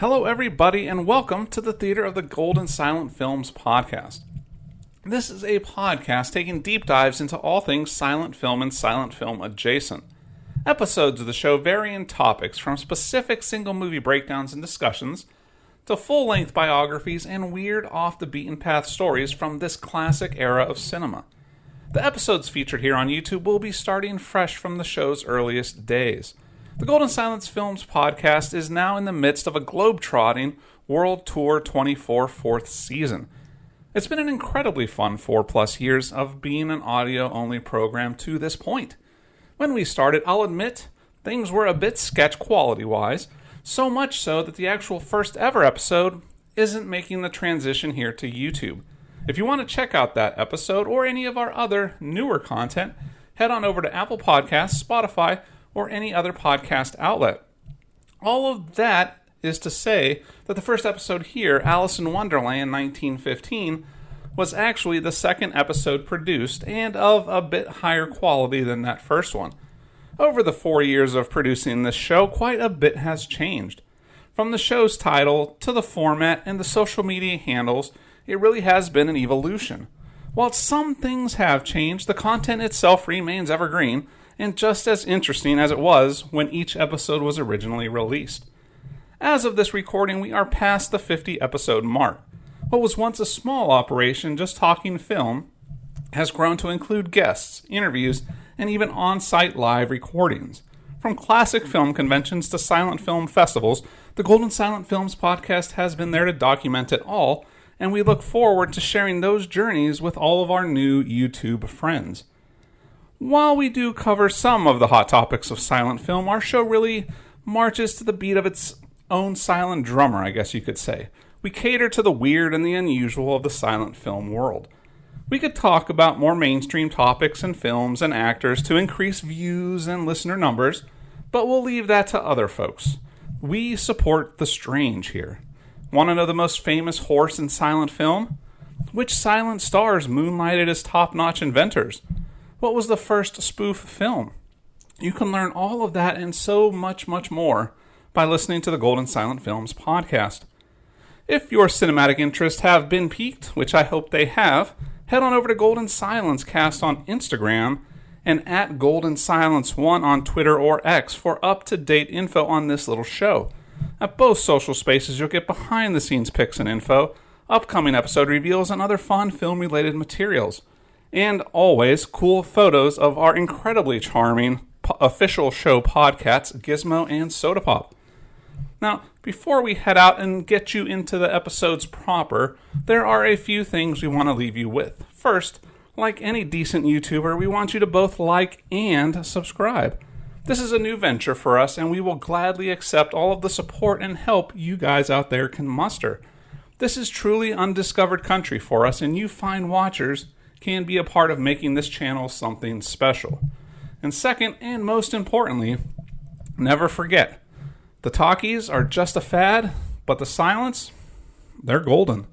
Hello, everybody, and welcome to the Theater of the Golden Silent Films podcast. This is a podcast taking deep dives into all things silent film and silent film adjacent. Episodes of the show vary in topics from specific single movie breakdowns and discussions to full-length biographies and weird off-the-beaten-path stories from this classic era of cinema. The episodes featured here on YouTube will be starting fresh from the show's earliest days. The Golden Silence Films podcast is now in the midst of a globe-trotting World Tour 24 fourth season. It's been an incredibly fun 4+ years of being an audio-only program to this point. When we started, I'll admit, things were a bit sketch quality-wise, so much so that the actual first ever episode isn't making the transition here to YouTube. If you want to check out that episode or any of our other newer content, head on over to Apple Podcasts, Spotify, or any other podcast outlet. All of that is to say that the first episode here, Alice in Wonderland 1915, was actually the second episode produced and of a bit higher quality than that first one. Over the 4 years of producing this show, quite a bit has changed. From the show's title to the format and the social media handles, it really has been an evolution. While some things have changed, the content itself remains evergreen and just as interesting as it was when each episode was originally released. As of this recording, we are past the 50 episode mark. What was once a small operation just talking film has grown to include guests, interviews, and even on-site live recordings. From classic film conventions to silent film festivals, the Golden Silent Films podcast has been there to document it all, and we look forward to sharing those journeys with all of our new YouTube friends. While we do cover some of the hot topics of silent film, our show really marches to the beat of its own silent drummer, I guess you could say. We cater to the weird and the unusual of the silent film world. We could talk about more mainstream topics and films and actors to increase views and listener numbers, but we'll leave that to other folks. We support the strange here. Want to know the most famous horse in silent film? Which silent stars moonlighted as top-notch inventors? What was the first spoof film? You can learn all of that and so much, much more by listening to the Golden Silent Films podcast. If your cinematic interests have been piqued, which I hope they have, head on over to Golden Silence Cast on Instagram and at Golden Silence 1 on Twitter or X for up-to-date info on this little show. At both social spaces, you'll get behind-the-scenes pics and info, upcoming episode reveals, and other fun film-related materials. And always cool photos of our incredibly charming official show podcasts, Gizmo and Soda Pop. Now, before we head out and get you into the episodes proper, there are a few things we want to leave you with. First, like any decent YouTuber, we want you to both like and subscribe. This is a new venture for us, and we will gladly accept all of the support and help you guys out there can muster. This is truly undiscovered country for us, and you fine watchers can be a part of making this channel something special. And second, and most importantly, never forget, the talkies are just a fad, but the silence, they're golden.